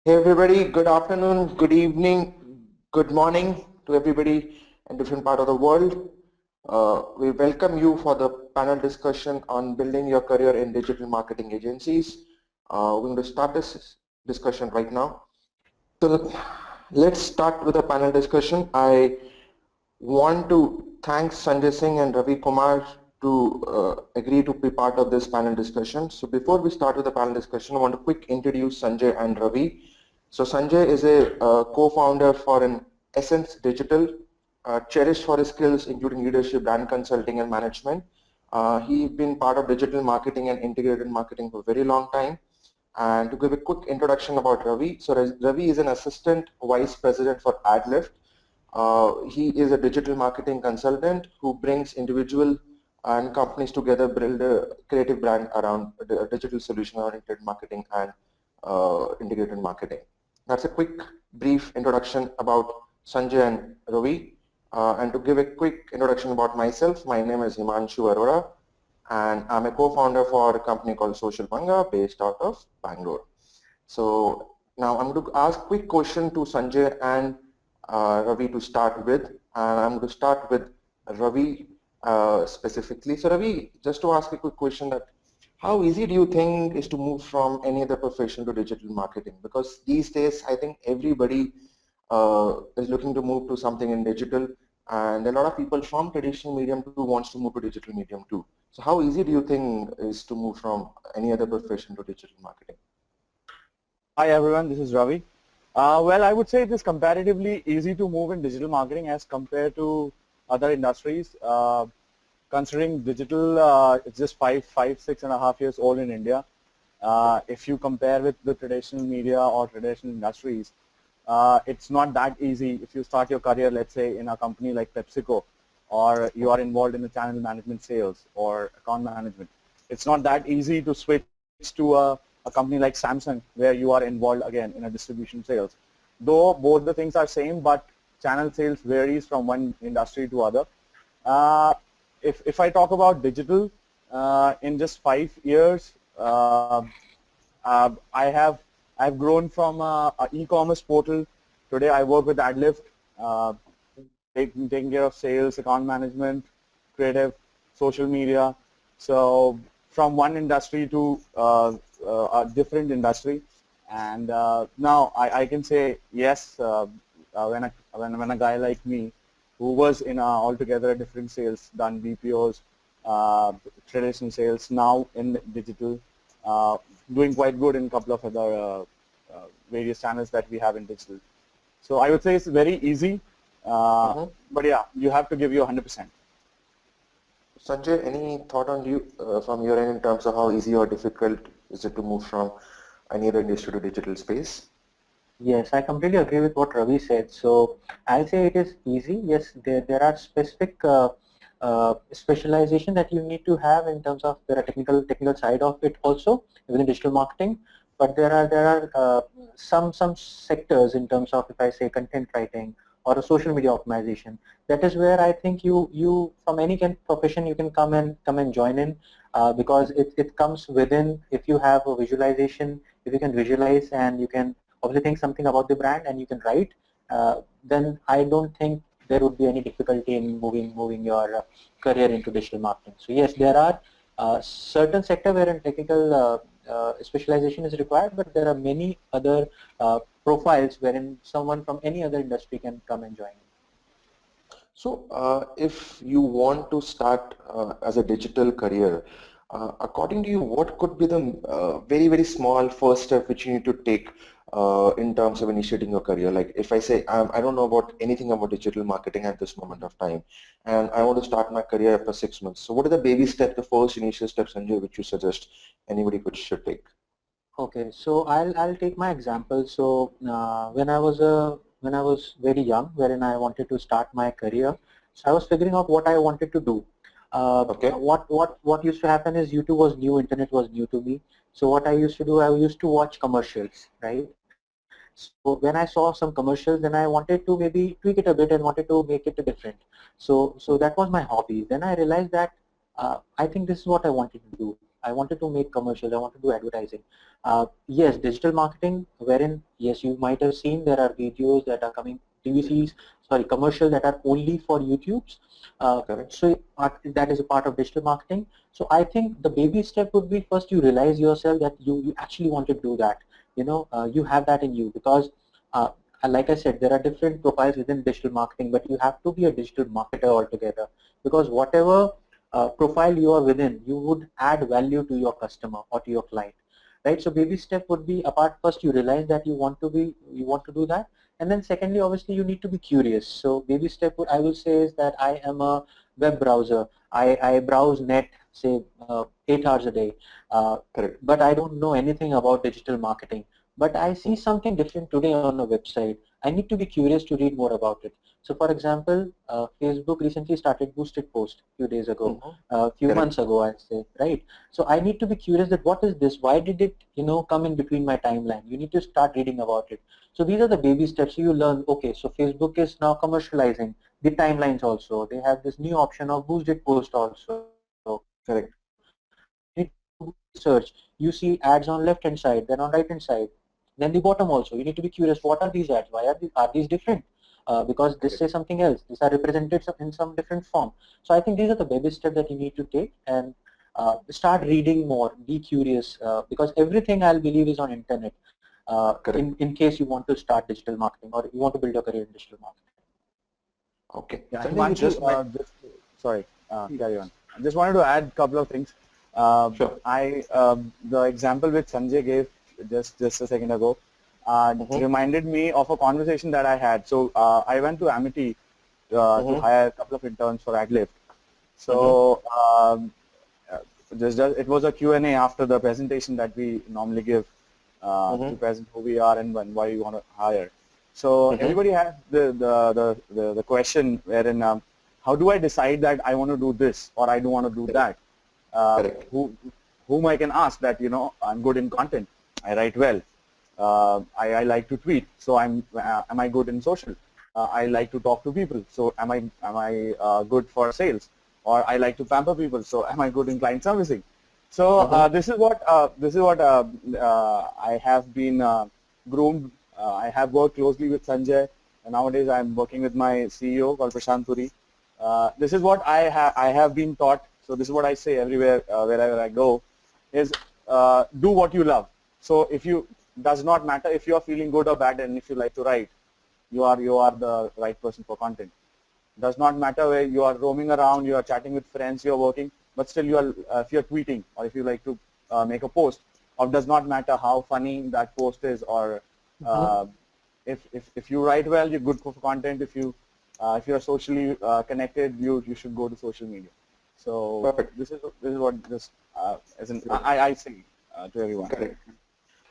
Hey everybody, good afternoon, good evening, good morning to everybody in different part of the world. We welcome you for the panel discussion on building your career in digital marketing agencies. We're going to start this discussion right now. So let's start with the panel discussion. I want to thank Sanjay Singh and Ravi Kumar to agree to be part of this panel discussion. So before we start with the panel discussion, I want to quick introduce Sanjay and Ravi. So Sanjay is a co-founder for an Essence Digital, cherished for his skills including leadership, brand consulting and management. He's been part of digital marketing and integrated marketing for a very long time. And to give a quick introduction about Ravi, so Ravi is an assistant vice president for AdLift. He is a digital marketing consultant who brings individual and companies together, build a creative brand around a digital solution oriented marketing and integrated marketing. That's a quick brief introduction about Sanjay and Ravi. And to give a quick introduction about myself, my name is Himanshu Arora and I'm a co-founder for a company called Social Banga based out of Bangalore. So now I'm going to ask quick question to Sanjay and Ravi to start with, and I'm going to start with Ravi specifically. So Ravi, just to ask a quick question that how easy do you think is to move from any other profession to digital marketing? Because these days I think everybody is looking to move to something in digital, and a lot of people from traditional medium too wants to move to digital medium too. So how easy do you think is to move from any other profession to digital marketing? Hi everyone, this is Ravi. Well, I would say it is comparatively easy to move in digital marketing as compared to other industries. Considering digital, it's just 6.5 years old in India. If you compare with the traditional media or traditional industries, it's not that easy. If you start your career, let's say, in a company like PepsiCo, or you are involved in the channel management sales or account management, it's not that easy to switch to a company like Samsung, where you are involved again in a distribution sales. Though both the things are same, but channel sales varies from one industry to other. If I talk about digital, in just 5 years, I've grown from an e-commerce portal. Today I work with AdLift, taking care of sales, account management, creative, social media. So from one industry to a different industry, and now I can say yes, when a guy like me, who was in altogether different sales, done BPOs, traditional sales, now in digital, doing quite good in a couple of other various channels that we have in digital. So I would say it's very easy, but yeah, you have to give you 100%. Sanjay, any thought on you from your end in terms of how easy or difficult is it to move from any other industry to digital space? Yes, I completely agree with what Ravi said. So I'll say it is easy. Yes, there are specific specialization that you need to have in terms of there are technical side of it also within digital marketing. But there are some sectors in terms of, if I say, content writing or a social media optimization. That is where I think you from any kind of profession you can come and join in, because it comes within. If you have a visualization, if you can visualize and you can obviously think something about the brand and you can write, then I don't think there would be any difficulty in moving your career into digital marketing. So yes, there are certain sector wherein technical specialization is required, but there are many other profiles wherein someone from any other industry can come and join. So if you want to start as a digital career, according to you, what could be the very small first step which you need to take in terms of initiating your career? Like if I say I don't know about anything about digital marketing at this moment of time, and I want to start my career after 6 months. So what are the baby steps, the first initial steps, Sanjay, which you suggest anybody should take? Okay, so I'll take my example. So when I was very young, wherein I wanted to start my career, so I was figuring out what I wanted to do. Okay. What used to happen is YouTube was new, internet was new to me. So what I used to do, I used to watch commercials, right? So when I saw some commercials, then I wanted to maybe tweak it a bit and wanted to make it different. So that was my hobby. Then I realized that I think this is what I wanted to do. I wanted to make commercials, I want to do advertising. Yes, digital marketing, wherein, yes, you might have seen there are videos that are coming, TVCs, sorry, commercials that are only for YouTube's. Correct. So that is a part of digital marketing. So I think the baby step would be first you realize yourself that you actually want to do that. You have that in you, because like I said, there are different profiles within digital marketing, but you have to be a digital marketer altogether, because whatever profile you are within, you would add value to your customer or to your client, right? So baby step would be, apart, first you realize that you want to do that, and then secondly, obviously, you need to be curious. So baby step, I will say, is that I am a web browser. I browse net, say, 8 hours a day, Correct. but I don't know anything about digital marketing. But I see something different today on a website. I need to be curious to read more about it. So for example, Facebook recently started boosted post a few days ago, Mhm. a few Correct. months ago, I'd say, right? So I need to be curious that what is this? Why did it, come in between my timeline? You need to start reading about it. So these are the baby steps. So you learn, okay, so Facebook is now commercializing the timelines also. They have this new option of boosted post also. You need to do research. You see ads on left hand side, then on right hand side, then the bottom also. You need to be curious. What are these ads? Why are these different? Because this say something else. These are represented in some different form. So I think these are the baby steps that you need to take, and start reading more. Be curious, because everything, I'll believe, is on internet. Correct. In case you want to start digital marketing or you want to build a career in digital marketing. Okay. Yeah, Sanjay, you Himanshu, just met. sorry, carry on. I just wanted to add a couple of things. Sure. The example which Sanjay gave just a second ago Mm-hmm. reminded me of a conversation that I had. So I went to Amity to Mm-hmm. hire a couple of interns for AdLift. Mm-hmm. So uh, it was a Q&A after the presentation that we normally give to Mm-hmm. present who we are and why we want to hire. So Mm-hmm. everybody has the question wherein how do I decide that I want to do this or I don't want to do Correct. that? Uh, Correct. who, whom I can ask that, I'm good in content. I write well. I like to tweet. So am I good in social? I like to talk to people. So am I good for sales? Or I like to pamper people. So am I good in client servicing? So Mm-hmm. this is what I have been groomed. I have worked closely with Sanjay, and nowadays I'm working with my CEO called Prashant Puri. This is what I have been taught. So this is what I say everywhere wherever I go, is do what you love. So if you does not matter if you are feeling good or bad, and if you like to write, you are the right person for content. Does not matter where you are roaming around, you are chatting with friends, you are working, but still you are, if you are tweeting or if you like to make a post, or does not matter how funny that post is, or Mm-hmm. uh, if you write well, you're good for content. If you are socially connected, you should go to social media. So Perfect. this is what this as in I say to everyone. Correct.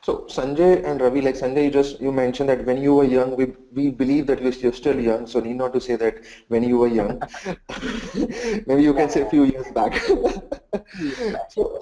So Sanjay and Ravi, like Sanjay, you mentioned that when you were young, we believe that you're still young, so need not to say that when you were young. Maybe you can say a Yeah, few years back. years back. So,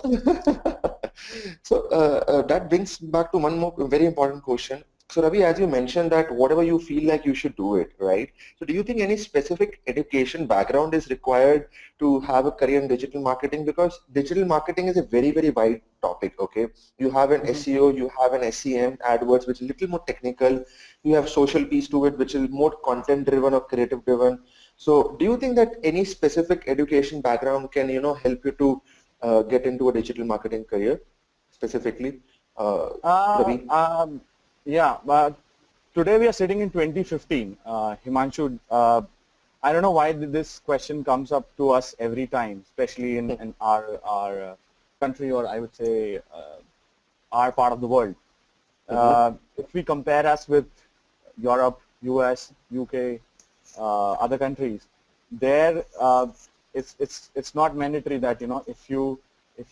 so that brings back to one more very important question. So Ravi, as you mentioned that whatever you feel like you should do it, right? So do you think any specific education background is required to have a career in digital marketing? Because digital marketing is a very, very wide topic, okay? You have an Mhm. SEO, you have an SEM, AdWords, which is a little more technical. You have social piece to it, which is more content driven or creative driven. So do you think that any specific education background can, help you to get into a digital marketing career specifically? Uh, Ravi? um, yeah, but today we are sitting in 2015. Himanshu, I don't know why this question comes up to us every time, especially in our country, or I would say our part of the world. Mm-hmm. If we compare us with Europe, US, UK, other countries, there it's not mandatory that if you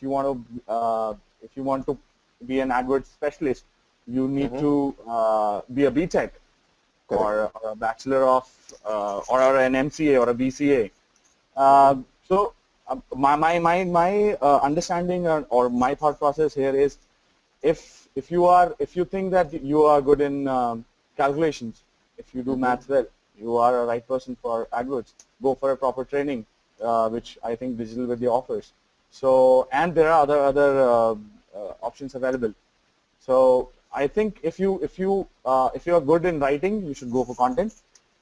want to be an AdWords specialist, you need Mm-hmm. to be a BTech Correct. or a bachelor of or an MCA or a BCA. Mm-hmm. My understanding or my thought process here is if you think that you are good in calculations, if you do Mm-hmm. maths well, you are a right person for AdWords. Go for a proper training, which I think Digital Vidya offers. So, and there are other options available. So I think if you are good in writing, you should go for content.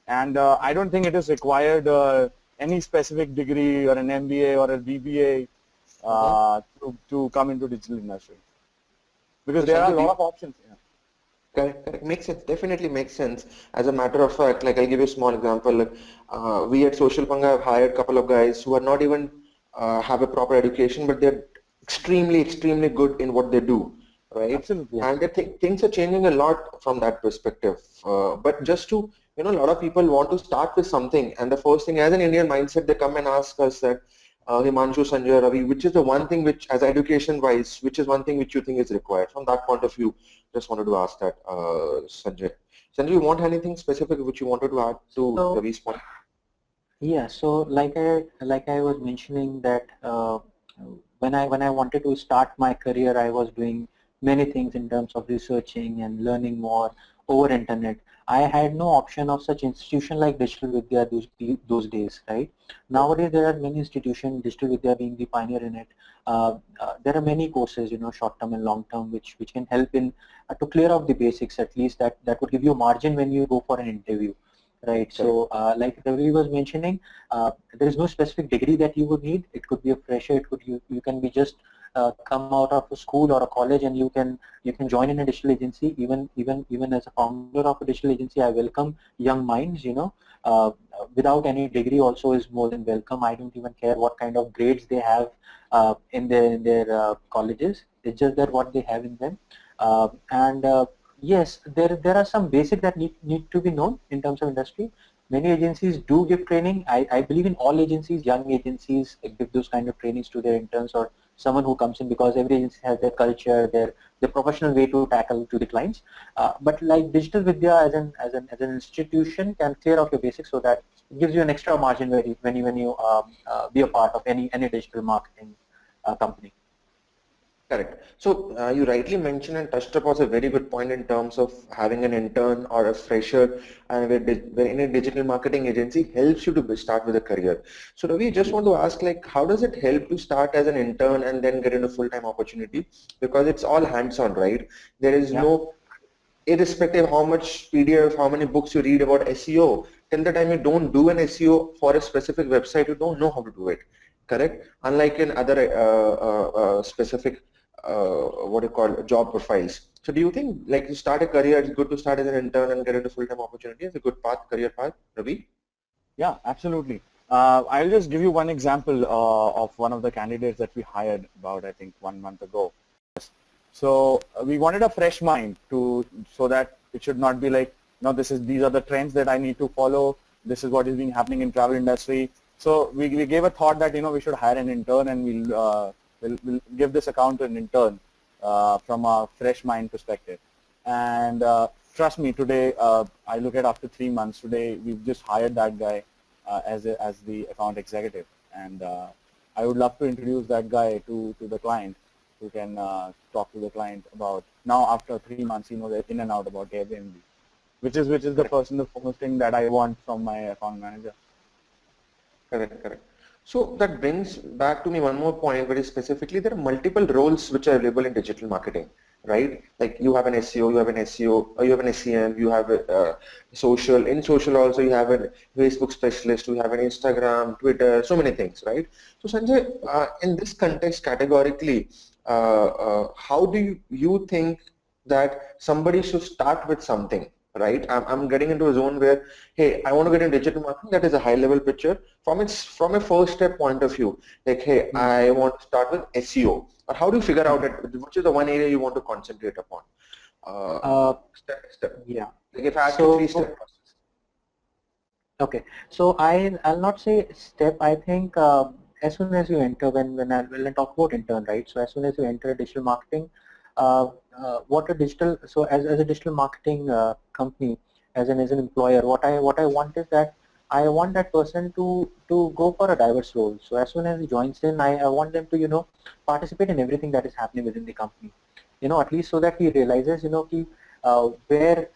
And I don't think it is required any specific degree or an MBA or a BBA to come into digital industry, because So there are a Sanjay, lot of options. Yeah. correct, correct. Makes sense. Definitely makes sense. As a matter of fact, like I'll give you a small example. Like, we at Social Panga have hired a couple of guys who are not even have a proper education, but they're extremely, extremely good in what they do, right? Absolutely. Yes. And things are changing a lot from that perspective. But just to, a lot of people want to start with something, and the first thing, as an Indian mindset, they come and ask us that, Himanshu, Sanjay, Ravi, which is the one thing which, as education-wise, which is one thing which you think is required? From that point of view, just wanted to ask that, Sanjay. Sanjay, you want anything specific which you wanted to add to So Ravi's point? yeah, so like I was mentioning that when I wanted to start my career, I was doing many things in terms of researching and learning more over internet. I had no option of such institution like Digital Vidya those days, right? Nowadays there are many institutions, Digital Vidya being the pioneer in it. There are many courses, short term and long term, which can help in to clear out the basics at least. That would give you a margin when you go for an interview. Right. Correct. So, like Ravi was mentioning, there is no specific degree that you would need. It could be a fresher. It could you can be just come out of a school or a college, and you can join in a digital agency. Even as a founder of a digital agency, I welcome young minds. Without any degree also is more than welcome. I don't even care what kind of grades they have in their colleges. It's just that what they have in them, and yes, there are some basic that need to be known in terms of industry. Many agencies do give training. I believe in all agencies, young agencies give those kind of trainings to their interns or someone who comes in, because every agency has their culture, their professional way to tackle to the clients. But like Digital Vidya as an institution can clear out your basics, so that it gives you an extra margin when you be a part of any digital marketing company. Correct. So you rightly mentioned and touched upon a very good point in terms of having an intern or a fresher, and where in a digital marketing agency helps you to start with a career. So Ravi, just want to ask, like, how does it help you start as an intern and then get into full-time opportunity? Because it's all hands-on, right? There is Yeah. no, irrespective how much PDF, how many books you read about SEO, till the time you don't do an SEO for a specific website, you don't know how to do it. Correct? Unlike in other specific what do you call job profiles. So do you think, like, to start a career, it's good to start as an intern and get into full-time opportunity as a good path, career path, Ravi? Yeah, absolutely. I'll just give you one example of one of the candidates that we hired about, I think, 1 month ago. So we wanted a fresh mind so that it should not be like, no, these are the trends that I need to follow. This is what is being happening in travel industry. So we gave a thought that we should hire an intern, and we'll give this account to an intern from a fresh mind perspective. And trust me, today I look at after 3 months. Today we've just hired that guy as the account executive, and I would love to introduce that guy to the client, who can talk to the client about, now after 3 months he knows in and out about Airbnb, which is the first and the foremost thing that I want from my account manager. Correct, correct. So that brings back to me one more point, very specifically, there are multiple roles which are available in digital marketing, right? Like you have an SEO, you have an SEO, or you have an SEM, you have a social. In social also you have a Facebook specialist, you have an Instagram, Twitter, so many things, right? So Sanjay, in this context, categorically, how do you think that somebody should start with something, right? I'm getting into a zone where, hey, I want to get in digital marketing. That is a high level picture. From a first step point of view, like, hey, Hmm. I want to start with SEO. Or how do you figure out it? Which is the one area you want to concentrate upon? Uh, Step by step. yeah. Like if I ask you So three-step process. okay. So I'll not say step. I think as soon as you enter, when I talk about intern, right? So as soon as you enter digital marketing, what a digital so as a digital marketing company, as an employer, what I want is that I want that person to go for a diverse role. So as soon as he joins in, I want them to participate in everything that is happening within the company. At least so that he realizes where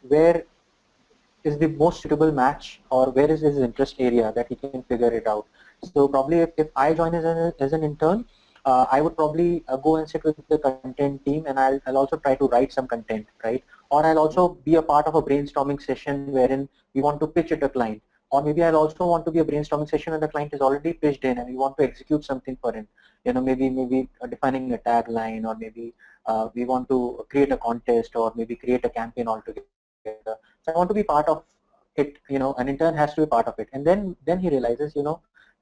is the most suitable match, or where is his interest area, that he can figure it out. So probably if I join as an intern, I would probably go and sit with the content team, and I'll also try to write some content, right? Or I'll also be a part of a brainstorming session wherein we want to pitch it to a client. Or maybe I'll also want to be a brainstorming session and the client is already pitched in and we want to execute something for him. Maybe defining a tagline, or maybe we want to create a contest, or maybe create a campaign altogether. So I want to be part of it. An intern has to be part of it. And then he realizes,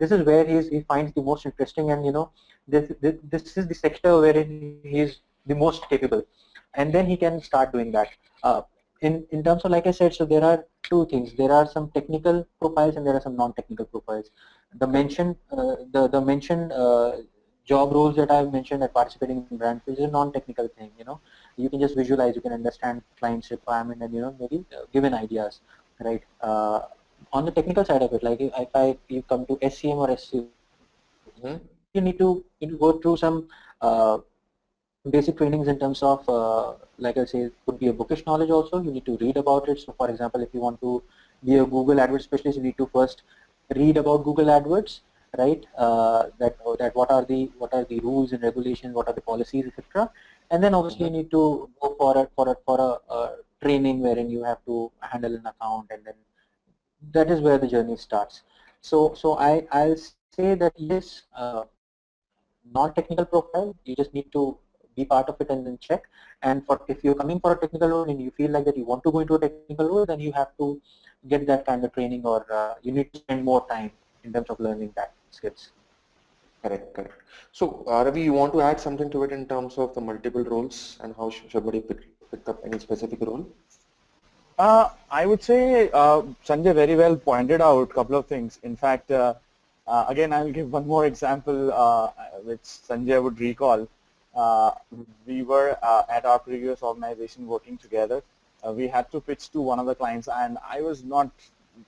this is where he finds the most interesting, and this is the sector wherein he is the most capable, and then he can start doing that. Uh, in terms of, like I said, so there are two things. There are some technical profiles and there are some non-technical profiles. The mentioned job roles that I've mentioned, at participating in brand is a non-technical thing. You can just visualize, you can understand client's requirement, and maybe given ideas, right? On the technical side of it, like if you come to SCM or SEO, you need to go through some basic trainings in terms of, like I say, could be a bookish knowledge also. You need to read about it. So for example, if you want to be a Google AdWords specialist, you need to first read about Google AdWords, right? That what are the rules and regulations, what are the policies, etc. And then obviously you need to go for a training wherein you have to handle an account, and then that is where the journey starts. I'll say that yes, non-technical profile, you just need to be part of it and then check. And if you're coming for a technical role and you feel like that you want to go into a technical role, then you have to get that kind of training, or you need to spend more time in terms of learning that skills. Correct, correct. So, Ravi, you want to add something to it in terms of the multiple roles and how should somebody pick up any specific role? I would say Sanjay very well pointed out a couple of things. In fact, again, I'll give one more example which Sanjay would recall. We were at our previous organization working together. We had to pitch to one of the clients, and I was not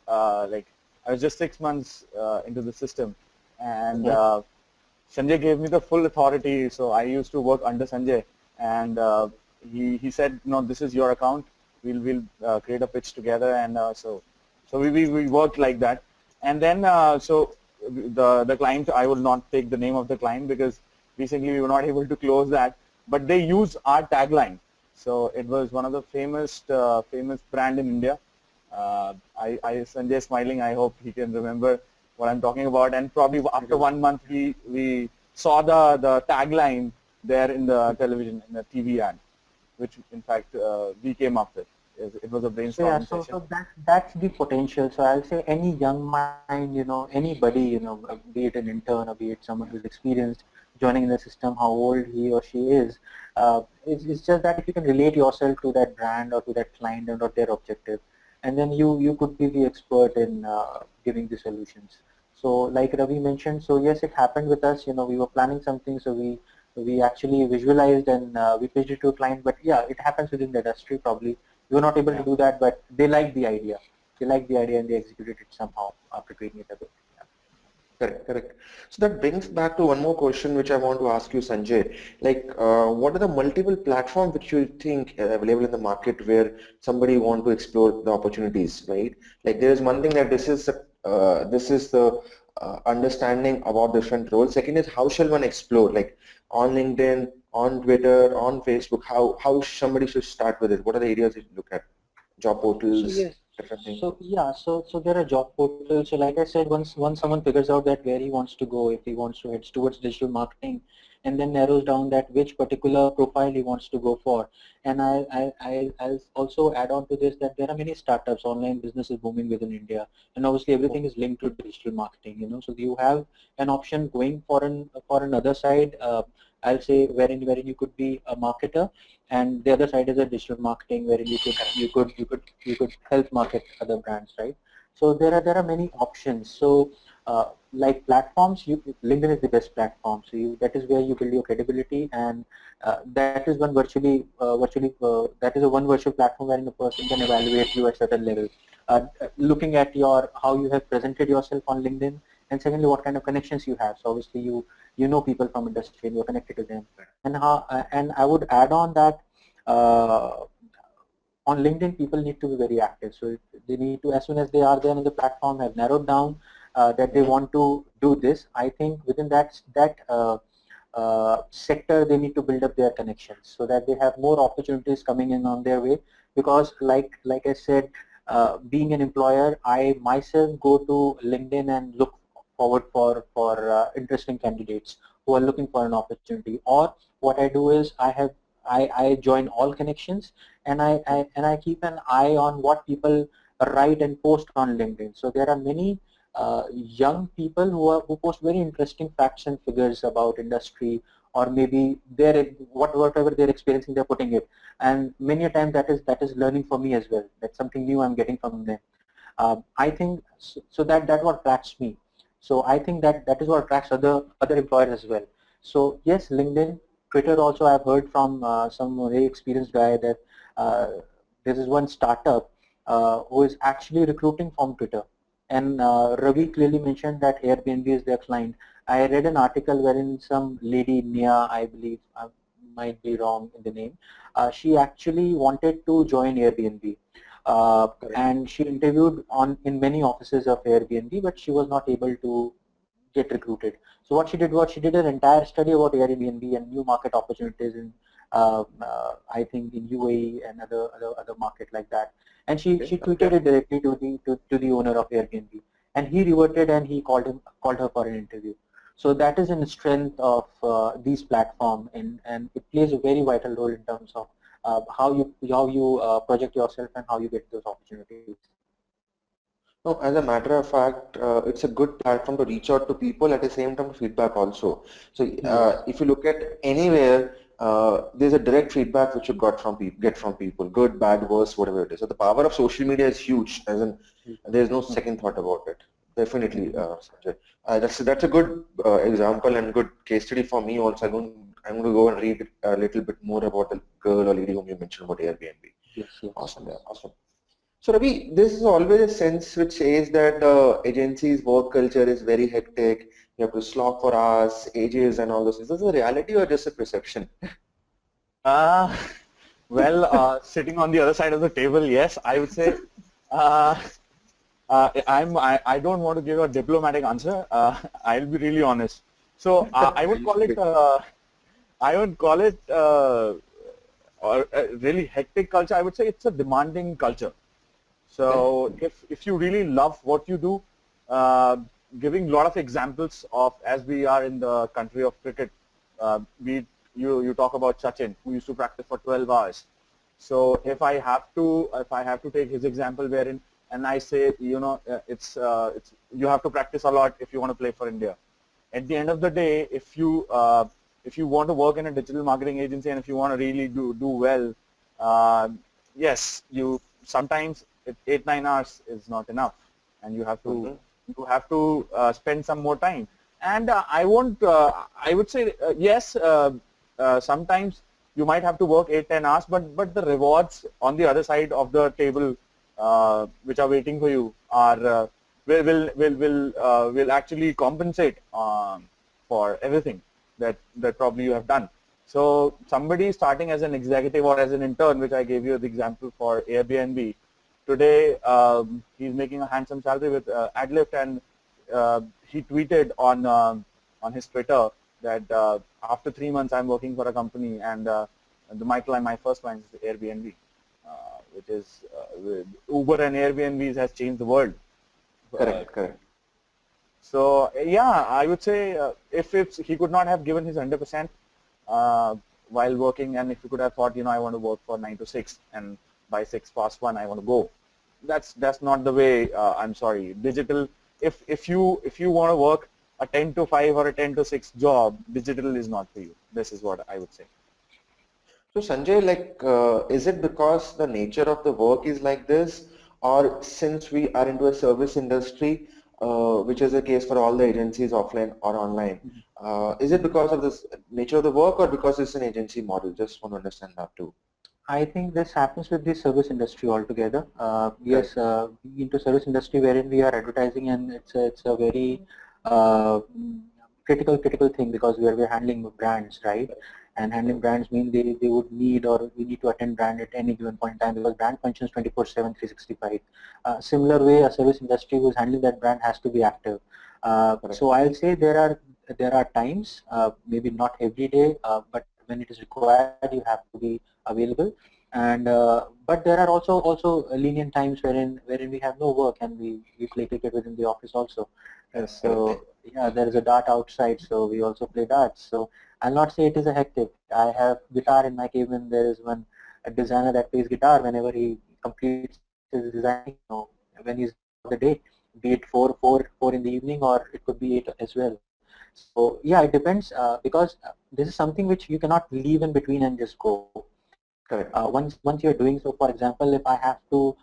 I was just 6 months into the system, and Sanjay gave me the full authority. So I used to work under Sanjay, and he said, no, this is your account. We'll create a pitch together, and so we worked like that. And then so the client, I will not take the name of the client because recently we were not able to close that, but they use our tagline. So it was one of the famous brand in India. Sanjay smiling, I hope he can remember what I'm talking about. And probably after 1 month, we saw the tagline there in the television, in the TV ad, which in fact we came up with. It was a brainstorming session. So that's the potential. So I'll say any young mind, anybody, be it an intern or be it someone who's experienced joining in the system, how old he or she is, it's just that if you can relate yourself to that brand or to that client and or their objective, and then you could be the expert in giving the solutions. So like Ravi mentioned, so yes, it happened with us. We were planning something, so we actually visualized and we pitched it to a client. But yeah, it happens within the industry. Probably we were not able to do that, but they liked the idea. They liked the idea and they executed it somehow after tweaking it a bit. Correct, correct. So that brings back to one more question which I want to ask you, Sanjay. Like, what are the multiple platforms which you think are available in the market where somebody want to explore the opportunities, right? Like, there is one thing that this is the understanding about different roles. Second is how shall one explore, like on LinkedIn, on Twitter, on Facebook. How somebody should start with it? What are the areas you look at? Job So portals, yes, different things. so yeah, so there are job portals. So like I said, once someone figures out that where he wants to go, if he wants to head towards digital marketing, and then narrows down that which particular profile he wants to go for. And I'll also add on to this that there are many startups, online businesses booming within India, and obviously everything is linked to digital marketing. So you have an option going for another side. I'll say wherein you could be a marketer, and the other side is a digital marketing wherein you could help market other brands, right? So there are many options. So like platforms, LinkedIn is the best platform. So that is where you build your credibility, and that is that is a one virtual platform wherein a person can evaluate you at certain level, looking at how you have presented yourself on LinkedIn, and secondly what kind of connections you have. So obviously you know people from industry and you're connected to them, and I would add on that on LinkedIn people need to be very active. So they need to, as soon as they are there on the platform, have narrowed down that they want to do this. I think within that sector they need to build up their connections so that they have more opportunities coming in on their way. Because like I said, being an employer, I myself go to LinkedIn and look forward for interesting candidates who are looking for an opportunity. Or what I do is I join all connections, and I keep an eye on what people write and post on LinkedIn. So there are many young people who post very interesting facts and figures about industry, or maybe whatever they're experiencing, they're putting it. And many a time that is learning for me as well. That's something new I'm getting from them. I think so that what attracts me. So I think that is what attracts other employers as well. So yes, LinkedIn, Twitter also. I've heard from some very experienced guy that uh, there is one startup who is actually recruiting from Twitter. And Ravi clearly mentioned that Airbnb is their client. I read an article wherein some lady, Nia, I believe, I might be wrong in the name, she actually wanted to join Airbnb. And she interviewed in many offices of Airbnb, but she was not able to get recruited. So what she did was she did an entire study about Airbnb and new market opportunities in I think in UAE and other market like that. And she tweeted it directly to the owner of Airbnb, and he reverted and he called her for an interview. So that is in the strength of these platform, and it plays a very vital role in terms of how you project yourself and how you get those opportunities. No, as a matter of fact, it's a good platform to reach out to people, at the same time feedback also. So Yes. if you look at anywhere, there's a direct feedback which you get from people, good, bad, worse, whatever it is. So the power of social media is huge, as in there's no second thought about it. Definitely, Sanjay. That's a good example and good case study for me also. I'm going to go and read a little bit more about the girl or lady whom you mentioned about Airbnb. Yes, yes. Awesome, yeah, awesome. So Ravi, this is always a sense which says that agency's work culture is very hectic. You have to slog for hours, ages, and all those. Is this a reality or just a perception? Uh, sitting on the other side of the table, yes, I would say. Uh, I don't want to give a diplomatic answer. I'll be really honest. So I would call it or a really hectic culture. I would say it's a demanding culture. So if you really love what you do, uh, giving a lot of examples of, as we are in the country of cricket, you talk about Sachin, who used to practice for 12 hours. So if I have to take his example, wherein, and I say, it's you have to practice a lot if you want to play for India. At the end of the day, if you want to work in a digital marketing agency, and if you want to really do well, uh, yes, you sometimes 8-9 hours is not enough, and you have to spend some more time. And I would say yes. Sometimes you might have to work 8-10 hours, but the rewards on the other side of the table, which are waiting for you, are will actually compensate for everything that probably you have done. So somebody starting as an executive or as an intern, which I gave you the example for Airbnb, today he's making a handsome salary with AdLift, and he tweeted on his Twitter that after 3 months I'm working for a company, and my first client is Airbnb, which is Uber and Airbnb has changed the world. Correct, correct. So yeah, I would say if he could not have given his 100% while working, and if he could have thought, I want to work for 9 to 6, and by 6 past 1 I want to go. That's not the way. I'm sorry, digital. If you want to work a 10 to 5 or a 10 to 6 job, digital is not for you. This is what I would say. So Sanjay, like, is it because the nature of the work is like this, or since we are into a service industry, which is the case for all the agencies offline or online, is it because of this nature of the work, or because it's an agency model? Just want to understand that too. I think this happens with the service industry altogether. Correct. Yes, into service industry wherein we are advertising, and it's a very uh, critical thing, because we're handling brands, right? And handling brands mean they would need, or we need to attend brand at any given point in time, because brand functions 24/7, 365. Similar way, a service industry who's handling that brand has to be active. Correct. So I'll say there are there are times, maybe not every day, but when it is required, you have to be available. And but there are also lenient times wherein we have no work and we play cricket within the office also. So yeah, there is a dart outside, so we also play darts. So I'll not say it is a hectic. I have guitar in my cabin. There is one a designer that plays guitar whenever he completes his designing, when he's done for the day, be it 4 in the evening, or it could be 8 as well. So yeah, it depends, because this is something which you cannot leave in between and just go. Correct. Once you're doing so, for example, if I have to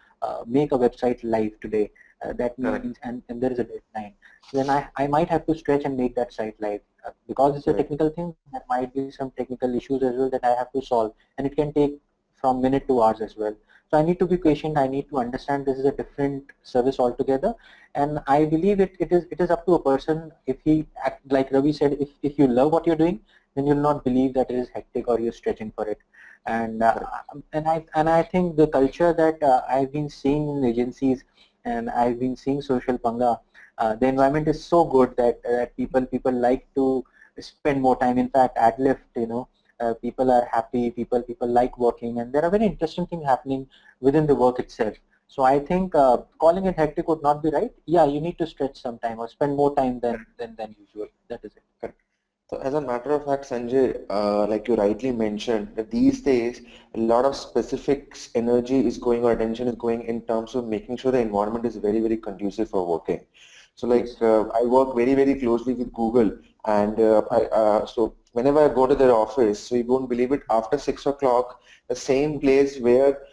make a website live today, that means, and there is a deadline, then I might have to stretch and make that site live. Because it's a technical thing, there might be some technical issues as well that I have to solve, and it can take from minute to hours as well. So I need to be patient. I need to understand this is a different service altogether, and I believe it is up to a person. If he act, like Ravi said, if you love what you're doing, then you'll not believe that it is hectic or you're stretching for it. And I think the culture that I've been seeing in agencies, and I've been seeing social panga, the environment is so good that people like to spend more time. In fact, ad lift, people are happy, people like working, and there are very interesting things happening within the work itself. So I think calling it hectic would not be right. Yeah, you need to stretch some time or spend more time than usual. That is it. Correct. So as a matter of fact, Sanjay, like you rightly mentioned, that these days a lot of specific energy is going or attention is going in terms of making sure the environment is very, very conducive for working. So like Yes. I work very, very closely with Google, and so whenever I go to their office, so you won't believe it, after 6 o'clock, the same place where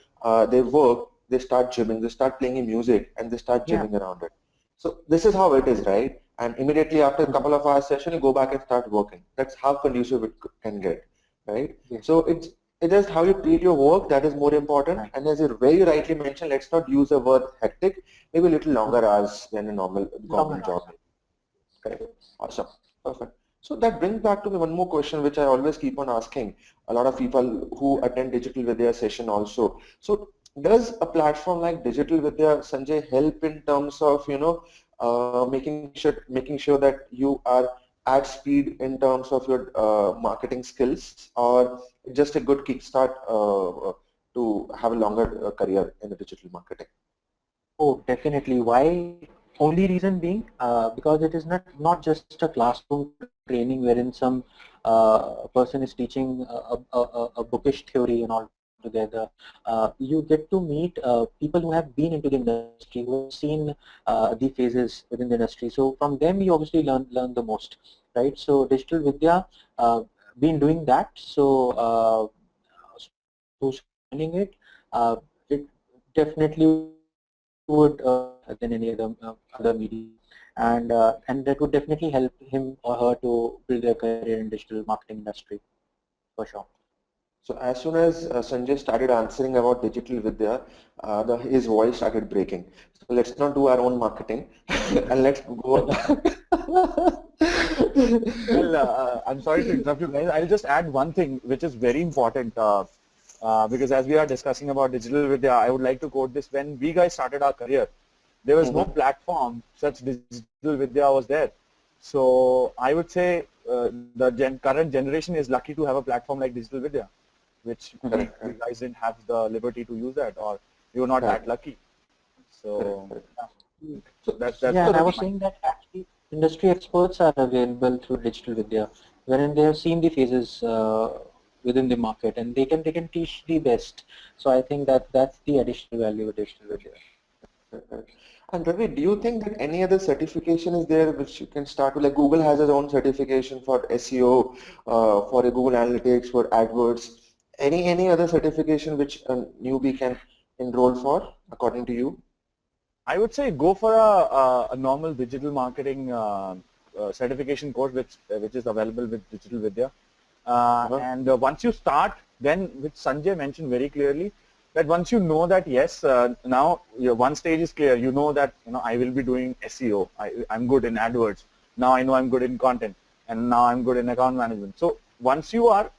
they work, they start gymming, they start playing music, and they start Yeah. gymming around it. So this is how it is, right? And immediately after a couple of hours session, you go back and start working. That's how conducive it can get, right? Yes. So it's just how you treat your work that is more important. Right. And as you very rightly mentioned, let's not use the word hectic, maybe a little longer hours than a normal Longer government hours. job. Correct. Awesome. Perfect. So that brings back to me one more question, which I always keep on asking a lot of people who attend Digital Vidya session also. So does a platform like Digital Vidya, Sanjay, help in terms of, making sure that you are at speed in terms of your marketing skills, or just a good kickstart to have a longer career in the digital marketing? Oh, definitely. Why? Only reason being, because it is not just a classroom training wherein some person is teaching a bookish theory and all together. You get to meet people who have been into the industry, who have seen the phases within the industry. So from them, you obviously learn the most, right? So Digital Vidya been doing that. So who's joining it, it definitely would than any other medium, and that would definitely help him or her to build their career in digital marketing industry for sure. So as soon as Sanjay started answering about digital Vidya, his voice started breaking. So let's not do our own marketing and let's go. Well, I'm sorry to interrupt you guys. I'll just add one thing which is very important, because as we are discussing about digital Vidya, I would like to quote this. When we guys started our career, there was no platform such digital Vidya was there. So I would say the current generation is lucky to have a platform like digital Vidya, which we guys didn't have the liberty to use that, or we were not that lucky. So yeah, that's Yeah, what and I I was saying that actually industry experts are available through digital Vidya, wherein they have seen the phases within the market, and they can teach the best. So I think that's the additional value of digital Vidya. And Ravi, do you think that any other certification is there which you can start with? Like Google has its own certification for SEO, for a Google Analytics, for AdWords. Any other certification which a newbie can enroll for, according to you? I would say go for a normal digital marketing certification course which is available with Digital Vidya. And once you start, then which Sanjay mentioned very clearly, that once you know that yes, now your one stage is clear. You know that I will be doing SEO. I'm good in AdWords. Now I know I'm good in content, and now I'm good in account management. So once you are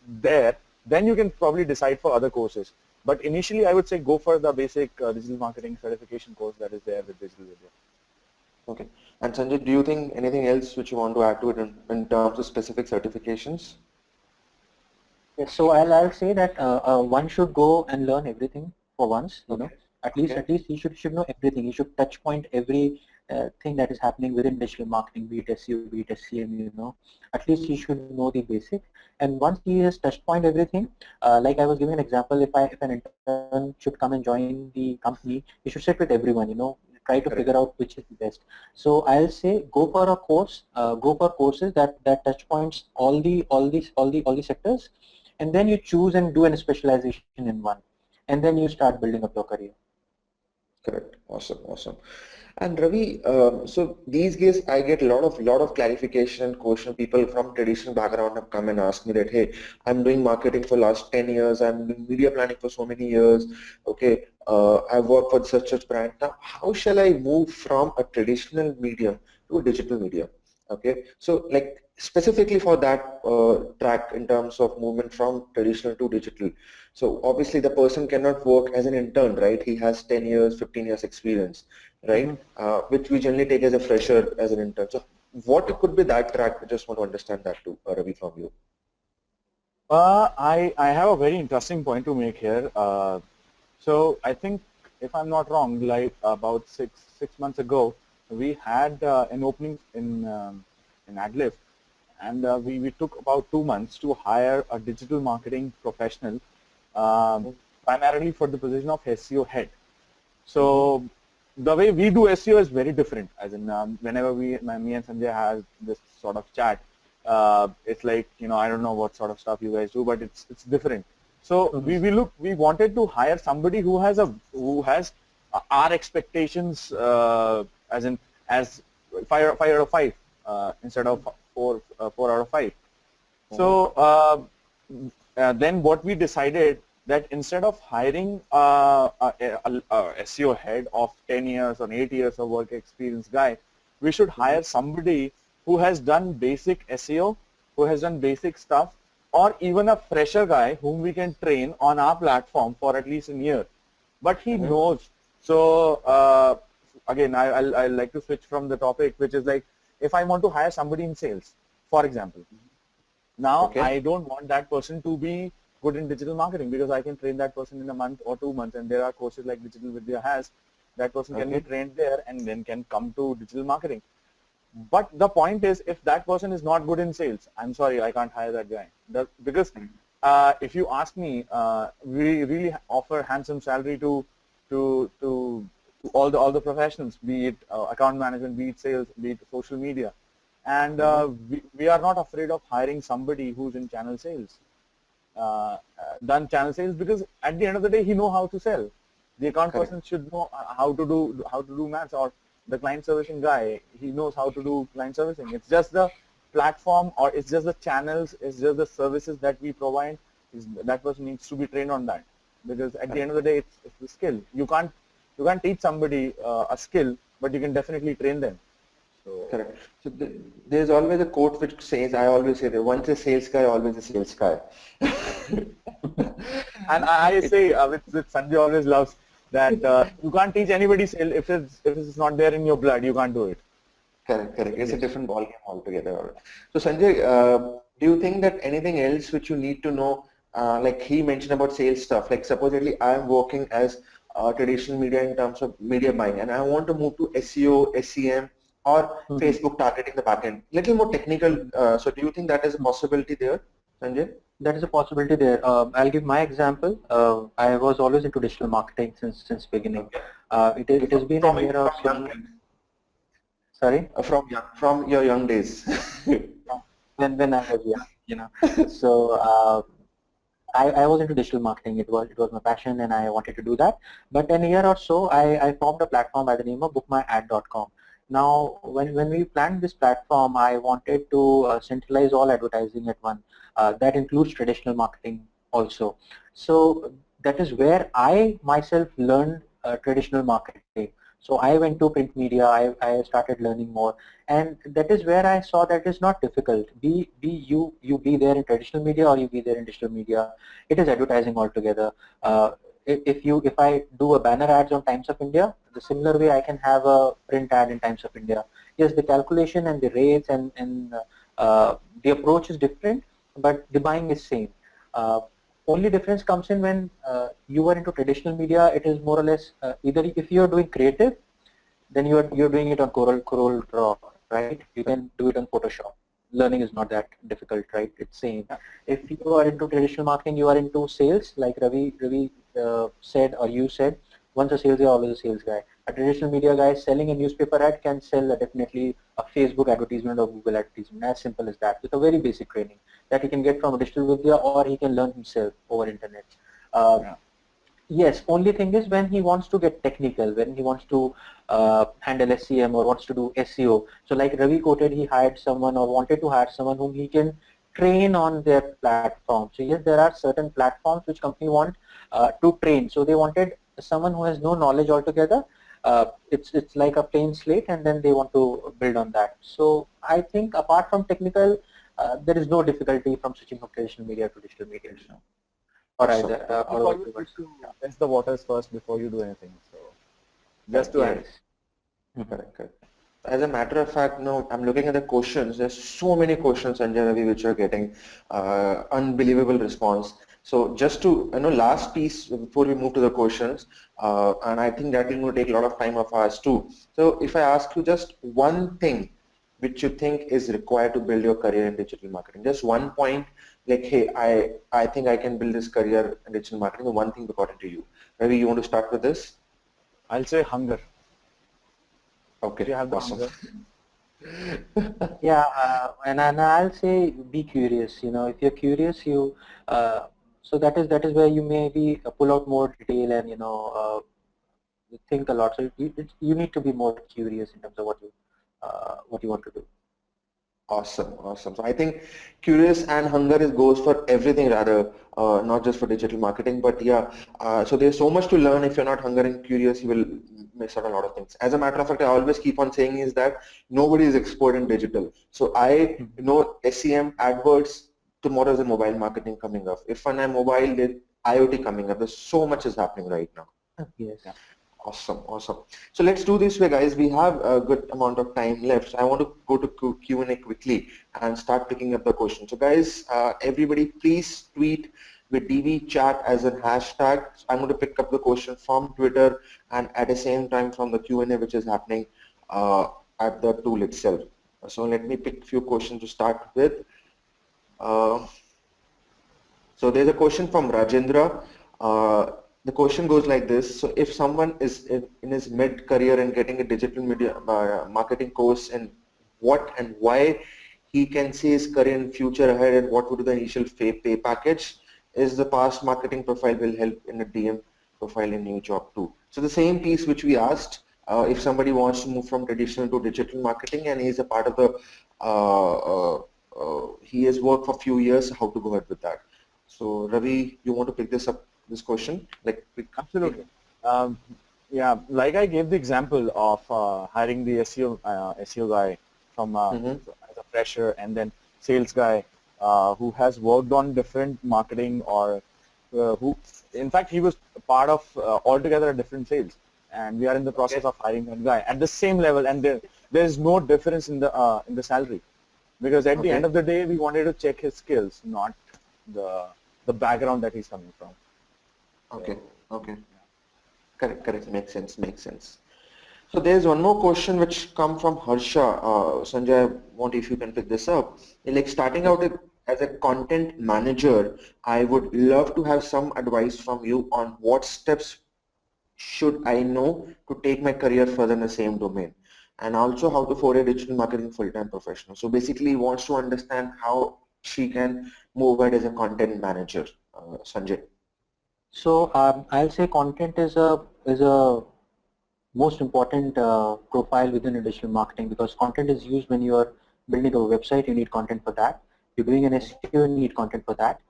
there, then you can probably decide for other courses. But initially, I would say go for the basic digital marketing certification course that is there with Digital Vidya. Okay. And Sanjay, do you think anything else which you want to add to it in terms of specific certifications? Yes, so I'll say that one should go and learn everything for once. Okay. At least he should know everything. He should touch point every thing that is happening within digital marketing, be it SEO, be it SEM. At least he should know the basic. And once he has touched point everything, like I was giving an example, if an intern should come and join the company, he should sit with everyone. Try to figure Correct. out which is the best. So I'll say go for a course, go for courses that touch points all the sectors, and then you choose and do a specialization in one, and then you start building up your career. Correct. Awesome. Awesome. And Ravi, so these days I get a lot of clarification and question. People from traditional background have come and asked me that, hey, I'm doing marketing for last 10 years. I'm doing media planning for so many years. Okay, I've worked for such brand. Now, how shall I move from a traditional medium to a digital medium? Okay, so like specifically for that track in terms of movement from traditional to digital. So obviously the person cannot work as an intern, right? He has 10 years, 15 years experience, right? Which we generally take as a fresher as an intern. So what could be that track? I just want to understand that too, Ravi, from you. I have a very interesting point to make here. So I think, if I'm not wrong, like about six months ago, we had an opening in AdLift, and we took about 2 months to hire a digital marketing professional, primarily for the position of SEO head. So the way we do SEO is very different. As in, whenever me and Sanjay has this sort of chat, it's like, I don't know what sort of stuff you guys do, but it's different. So we wanted to hire somebody who has our expectations, as 5 out of 5 instead of 4 out of 5. So then what we decided, that instead of hiring a SEO head of 10 years or 8 years of work experience guy, we should hire somebody who has done basic SEO, who has done basic stuff, or even a fresher guy whom we can train on our platform for at least a year. But he knows. So again, I like to switch from the topic, which is like, if I want to hire somebody in sales, for example, now I don't want that person to be good in digital marketing, because I can train that person in a month or 2 months, and there are courses like Digital Vidya has. That person can be trained there and then can come to digital marketing. But the point is, if that person is not good in sales, I'm sorry, I can't hire that guy. Because if you ask me, we really offer handsome salary to all the professionals, be it account management, be it sales, be it social media, and we are not afraid of hiring somebody who's in channel sales. Done channel sales, because at the end of the day, he know how to sell. The account person should know how to do maths, or the client servicing guy, he knows how to do client servicing. It's just the platform, or it's just the channels, it's just the services that we provide. That person needs to be trained on that, because at the end of the day, it's the skill. You can't teach somebody a skill, but you can definitely train them. So, correct. So there's always a quote which says, I always say that once a sales guy, always a sales guy. And I say, with Sanjay always loves that you can't teach anybody sales if it's not there in your blood. You can't do it. Correct, correct. It's a different ballgame altogether. So Sanjay, do you think that anything else which you need to know, like he mentioned about sales stuff, like supposedly I'm working as traditional media in terms of media buying, and I want to move to SEO, SEM, or Facebook targeting the backend. Little more technical. So do you think that is a possibility there, Sanjay? That is a possibility there. I'll give my example. I was always into digital marketing since beginning. It has been a year or so. Sorry? From your young days. When I was young, So I was into digital marketing. It was my passion, and I wanted to do that. But in a year or so, I formed a platform by the name of bookmyad.com. Now, when we planned this platform, I wanted to centralize all advertising at one. That includes traditional marketing also. So that is where I myself learned traditional marketing. So I went to print media. I started learning more, and that is where I saw that it's not difficult. You be there in traditional media, or you be there in digital media. It is advertising altogether. if I do a banner ads on Times of India, the similar way I can have a print ad in Times of India. Yes, the calculation and the rates and the approach is different, but the buying is same. Only difference comes in when you are into traditional media. It is more or less either if you are doing creative, then you're doing it on Corel Draw, right? You can do it on Photoshop. Learning is not that difficult, right? It's same. If you are into traditional marketing, you are into sales, like Ravi said or you said. Once a sales guy, always a sales guy. A traditional media guy selling a newspaper ad can sell definitely a Facebook advertisement or Google advertisement. As simple as that, with a very basic training that he can get from a digital Vidya or he can learn himself over internet. Yeah. Yes, only thing is when he wants to get technical, when he wants to handle SCM or wants to do SEO. So like Ravi quoted, he hired someone or wanted to hire someone whom he can train on their platform. So yes, there are certain platforms which company want to train. So they wanted someone who has no knowledge altogether. It's like a plain slate, and then they want to build on that. So I think apart from technical, there is no difficulty from switching from traditional media to digital media. Or Awesome. either It's or always vice good versa. to test the waters first before you do anything. So just Correct, to add. Yes. Mhm. correct, correct. As a matter of fact, no, I'm looking at the questions. There's so many questions, Sanjay, Ravi, which are getting unbelievable response. So just to, last piece before we move to the questions, and I think that will going to take a lot of time of ours too. So if I ask you just one thing which you think is required to build your career in digital marketing, just one point, like, hey, I think I can build this career in digital marketing. One thing according to you. Ravi, you want to start with this? I'll say hunger. If Okay, you have the awesome. hunger, Yeah, and I'll say be curious. You know, if you're curious, you so that is where you maybe pull out more detail and think a lot. So you need to be more curious in terms of what you want to do. Awesome, awesome. So I think curious and hunger is goes for everything rather, not just for digital marketing, but yeah. So there's so much to learn. If you're not hungry and curious, you will miss out on a lot of things. As a matter of fact, I always keep on saying is that nobody is expert in digital. So I know SEM, AdWords, tomorrow is a mobile marketing coming up. If on a mobile, there's IoT coming up. There's so much is happening right now. Yes. yeah. Awesome, awesome. So let's do this way, guys. We have a good amount of time left. So I want to go to Q&A quickly and start picking up the questions. So guys, everybody please tweet with DV chat as a hashtag. So I'm going to pick up the question from Twitter and at the same time from the Q&A which is happening at the tool itself. So let me pick a few questions to start with. Uh, so there's a question from Rajendra. The question goes like this. So if someone is in his mid-career and getting a digital media marketing course, and what and why he can see his career in future ahead, and what would be the initial pay package, is the past marketing profile will help in a DM profile in new job too. So the same piece which we asked, if somebody wants to move from traditional to digital marketing and he's a part of the, he has worked for a few years, how to go ahead with that. So Ravi, you want to pick this up, this question? Like, Absolutely. Um, yeah, like I gave the example of hiring the SEO guy from mm-hmm. as a fresher, and then sales guy who has worked on different marketing, or who, in fact, he was part of altogether a different sales, and we are in the process Okay. of hiring one guy at the same level, and there is no difference in the salary, because at the end Okay. of the day we wanted to check his skills, not the background that he's coming from. Okay. So, Okay. Correct. Correct. Makes sense. Makes sense. So there's one more question which come from Harsha. Sanjay, I want if you can pick this up. Like starting out as a content manager, I would love to have some advice from you on what steps should I know to take my career further in the same domain, and also how to foray digital marketing full-time professional. So basically, he wants to understand how she can move ahead as a content manager. Sanjay. So I'll say content is a most important profile within a digital marketing, because content is used when you are building a website. You need content for that. You're doing an SEO, you need content for that.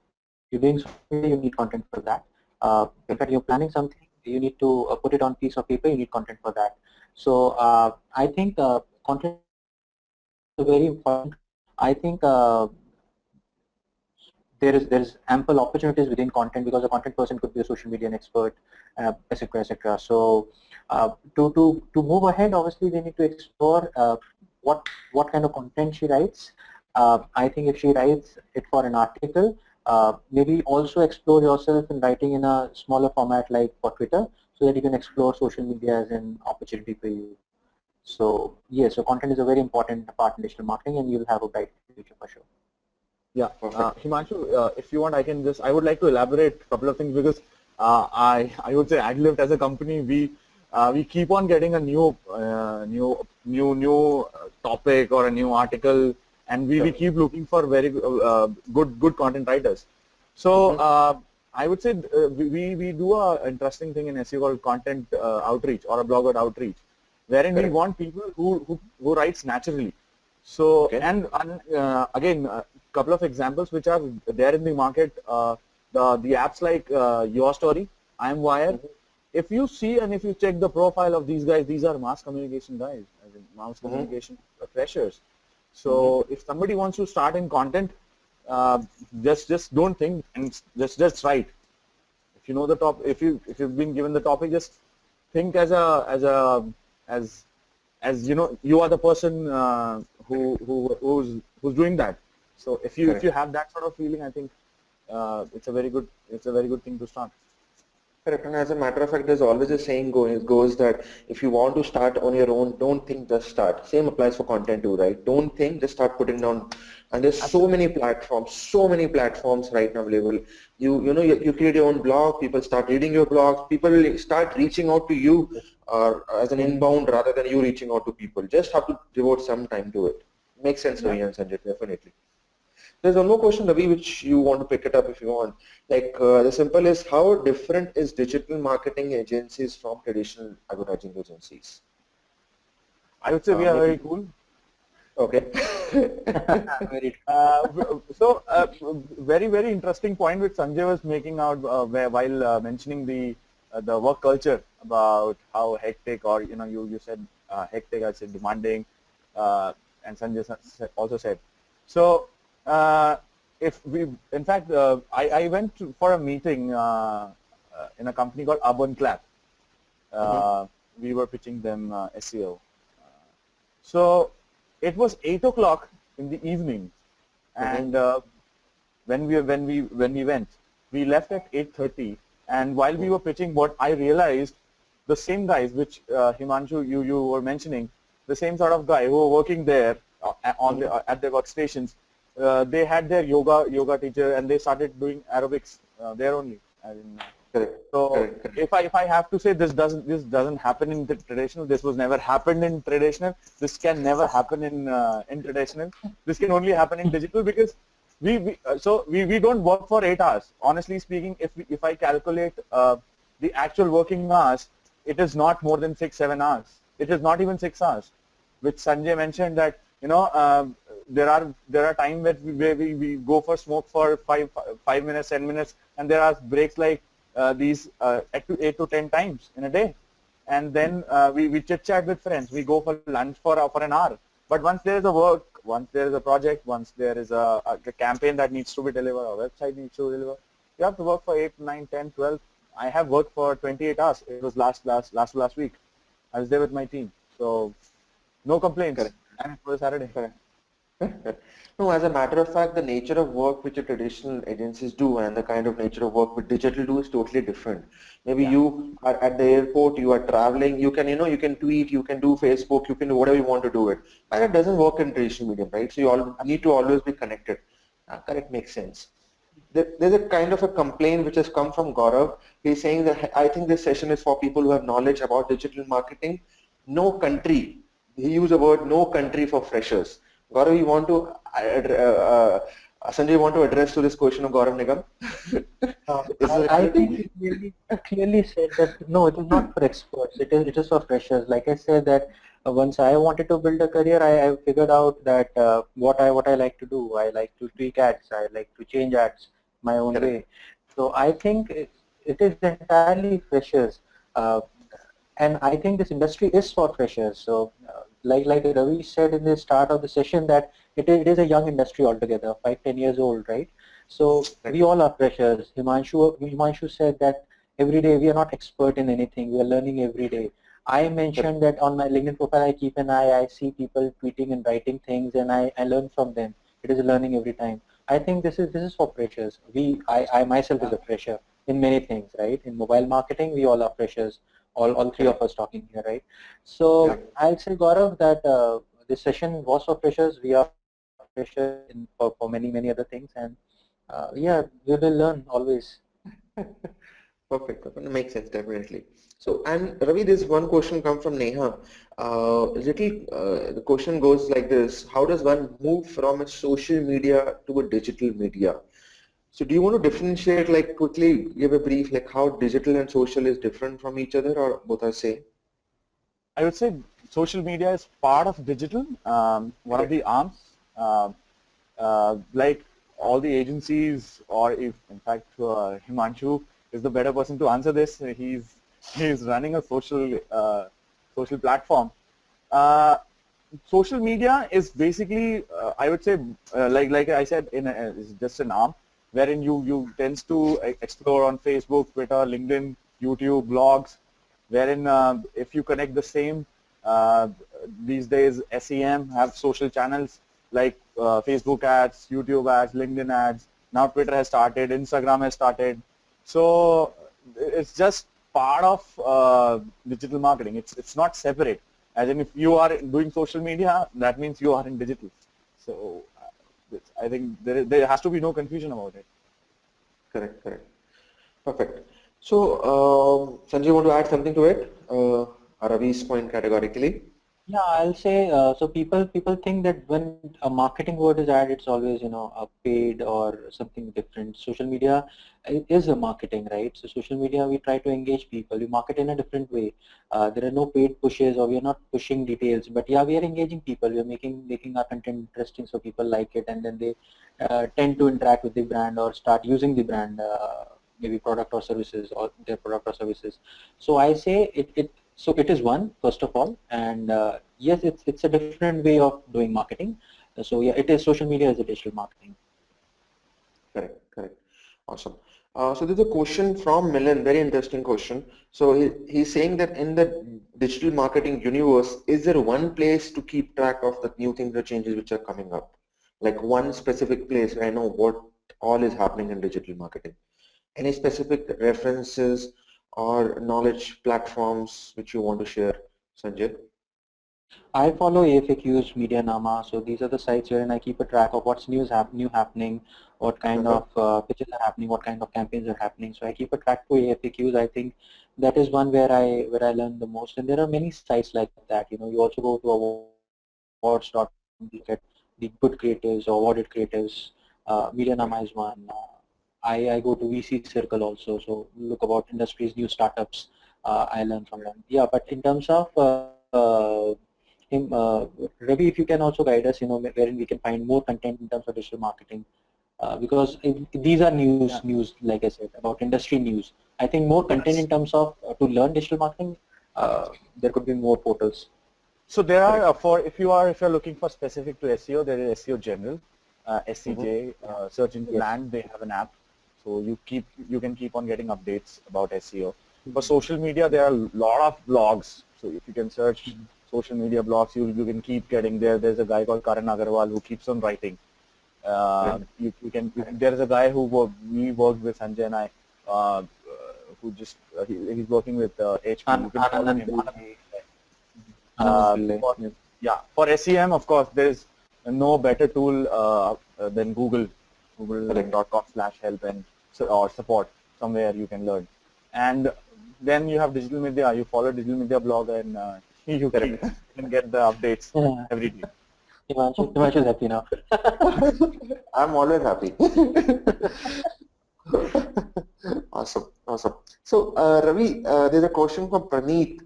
You're doing social media, you need content for that. In fact, you're planning something, you need to put it on piece of paper, you need content for that. So I think content is a very important. I think there is ample opportunities within content, because a content person could be a social media expert, etc., etc. So to move ahead, obviously we need to explore what kind of content she writes. I think if she writes it for an article, maybe also explore yourself in writing in a smaller format like for Twitter, so that you can explore social media as an opportunity for you. So yes, so content is a very important part in digital marketing, and you'll have a bright future for sure. Yeah, Perfect. Himanshu, if you want, I would like to elaborate a couple of things, because I would say AdLift as a company, we keep on getting a new topic or a new article, and we keep looking for very good content writers. So I would say we do a interesting thing in SEO called content outreach, or a blogger outreach, wherein we Correct. want people who writes naturally. So Okay. and again, couple of examples which are there in the market. The apps like Your Story, I'm Wire. If you see and if you check the profile of these guys, these are mass communication guys, as in mass communication freshers. So if somebody wants to start in content, just don't think and just write. If you know the top, if you've been given the topic, just think as as you know, you are the person who's doing that. So if you have that sort of feeling, I think it's a very good thing to start. Correct. And as a matter of fact, there's always a saying goes that if you want to start on your own, don't think, just start. Same applies for content too, right? Don't think, just start putting down. And there's Absolutely. so many platforms right now available. You create your own blog, people start reading your blogs, people will start reaching out to you as an inbound rather than you reaching out to people. Just have to devote some time to it. Makes sense, Yeah. Ravi and Sanjay, definitely. There's one more question, Ravi, which you want to pick it up if you want. Like the simple is, how different is digital marketing agencies from traditional advertising agencies? I would say we are Maybe. very cool. Okay. Very So very interesting point which Sanjay was making out while mentioning the work culture, about how hectic, or you said hectic, I said demanding, and Sanjay also said. So if we, in fact, I went for a meeting in a company called Urban Clap. We were pitching them SEO. So it was 8 o'clock in the evening, and when we went, we left at 8:30. And while we were pitching, what I realized, the same guys which Himanshu you were mentioning, the same sort of guy who were working there at their workstations, they had their yoga teacher, and they started doing aerobics there only. Correct. So Correct. if I have to say, this doesn't happen in the traditional. This was never happened in traditional. This can never happen in traditional. This can only happen in digital, because we don't work for 8 hours. Honestly speaking, if I calculate the actual working hours, it is not more than 6-7 hours. It is not even 6 hours, which Sanjay mentioned that there are times where we go for smoke for 5 minutes, 10 minutes, and there are breaks like these 8 to 10 times in a day, and then we chit chat with friends. We go for lunch for an hour. But once there is a work, once there is a project, once there is a campaign that needs to be delivered, or website needs to deliver, you have to work for 8, 9, 10, 12. I have worked for 28 hours. It was last week. I was there with my team, so no complaints. Correct. And it was Saturday. Correct. No, as a matter of fact, the nature of work which the traditional agencies do and the kind of nature of work which digital do is totally different. Maybe Yeah. you are at the airport, you are traveling, you can tweet, you can do Facebook, you can do whatever you want to do it. But it doesn't work in traditional medium, right? So you all need to always be connected. Correct, makes sense. There's a kind of a complaint which has come from Gaurav. He's saying that I think this session is for people who have knowledge about digital marketing. No country. He used the word no country for freshers. Gaurav, you want to, Sanjay, you want to address to this question of Gaurav Nigam? Is this I reality? think he clearly said that no, it is not for experts. It is for freshers. Like I said that once I wanted to build a career, I figured out that what I like to do. I like to tweak ads. I like to change ads my own Correct. way. So I think it is entirely freshers. Uh, and I think this industry is for freshers. So like Ravi said in the start of the session, that it is a young industry altogether, 5-10 years old, right? So we all are freshers. Himanshu said that every day we are not expert in anything. We are learning every day. I mentioned that on my LinkedIn profile, I keep an eye. I see people tweeting and writing things, and I learn from them. It is a learning every time. I think this is for freshers. I myself is a fresher in many things, right? In mobile marketing, we all are freshers. All three of us talking here, right? So I'll say, Gaurav, that this session was for freshers. We are freshers for many other things, and yeah, we will learn always. Perfect. Perfect. Makes sense, definitely. So, and Ravi, this one question come from Neha. The question goes like this: how does one move from a social media to a digital media? So, do you want to differentiate, like quickly give a brief, like how digital and social is different from each other, or both are same? I would say social media is part of digital, one of Correct. the arms. Uh, like all the agencies, or if in fact Himanshu is the better person to answer this. He's running a social platform. Uh, Social media is basically, I would say, like I said, is just an arm wherein you tends to explore on Facebook, Twitter, LinkedIn, YouTube, blogs, wherein if you connect the same, uh, these days SEM have social channels like Facebook ads, YouTube ads, LinkedIn ads. Now Twitter has started, Instagram has started. So it's just part of digital marketing. It's not separate. As in, if you are doing social media, that means you are in digital. So I think there has to be no confusion about it. Correct. Correct. Perfect. So, Sanjay, want to add something to it? Ravi's point categorically. Yeah, I'll say so. People think that when a marketing word is added, it's always a paid or something different. Social media is a marketing, right? So social media, we try to engage people. We market in a different way. There are no paid pushes, or we are not pushing details. But yeah, we are engaging people. We are making our content interesting so people like it, and then they tend to interact with the brand or start using the brand, maybe product or services, or their product or services. So I say so it is one, first of all, and yes, it's a different way of doing marketing. So yeah, it is, social media is a digital marketing. Correct, correct. Awesome. So there's a question from Milan, very interesting question. So he's saying that in the digital marketing universe, is there one place to keep track of the new things or changes which are coming up? Like one specific place where I know what all is happening in digital marketing. Any specific references or knowledge platforms which you want to share, Sanjay? I follow AFAQs, Media Nama, so these are the sites wherein I keep a track of what's new happening, what kind Uh-huh. of pitches are happening, what kind of campaigns are happening. So I keep a track for AFAQs. I think that is one where I learn the most. And there are many sites like that. You also go to awards.com, look at the good creatives or awarded creatives. Media Nama is one. I go to VC Circle also, so look about industries, new startups. I learn from them. Yeah, but in terms of Ravi, if you can also guide us, wherein we can find more content in terms of digital marketing, because these are Yeah. news, like I said, about industry news. I think more content in Yes. terms of to learn digital marketing, there could be more portals. So there are Correct. for if you're looking for specific to SEO, there is SEO General, Mm-hmm. SCJ, Search Engine Yes. Land. They have an app, so you can keep on getting updates about SEO. For social media, there are a lot of blogs. So if you can search social media blogs, you can keep getting there. There's a guy called Karan Agarwal who keeps on writing. Correct. There is a guy we worked with Sanjay and I, who just he's working with HP. You can follow Anand him. Pillai. Anand Uh, Pillai. for, Yes. yeah, for SEM, of course, there is no better tool than Google, Correct. google.com/help and or support. Somewhere you can learn. And then you have digital media. You follow digital media blog, and you Correct. can get the updates Yeah. every day. Himanshu is happy now. I'm always happy. Awesome, awesome. So, Ravi, there's a question from Praneeth,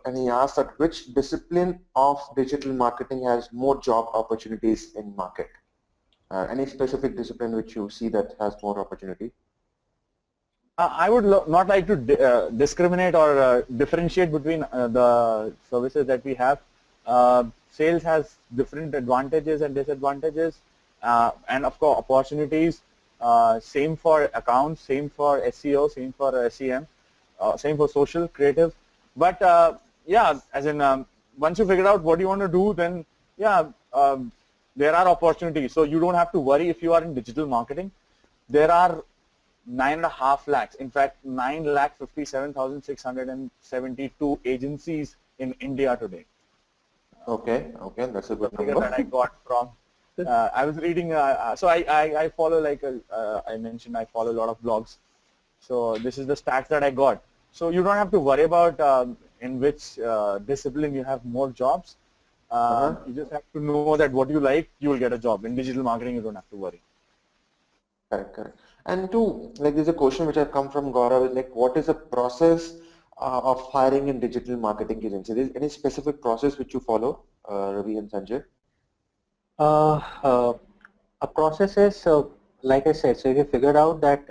and he asked that which discipline of digital marketing has more job opportunities in market? Any specific discipline which you see that has more opportunity? I would not like to discriminate or differentiate between the services that we have. Sales has different advantages and disadvantages, and of course opportunities. Same for accounts, same for SEO, same for SEM, same for social, creative. But yeah, as in once you figure out what you want to do, then yeah, there are opportunities. So you don't have to worry if you are in digital marketing. There are 9.5 lakhs, in fact, 9,57,672 agencies in India today. Okay, okay, that's a The good figure that I number. got from, I was reading, so I follow like, I mentioned I follow a lot of blogs. So this is the stats that I got. So you don't have to worry about in which discipline you have more jobs. You just have to know that what you like, you will get a job. In digital marketing, you don't have to worry. Correct, correct. And two, like there's a question which has come from Gaurav, is like what is the process of hiring in digital marketing agency? Is any specific process which you follow, Ravi and Sanjay? Uh, uh, a process is, like I said, so if you figured out that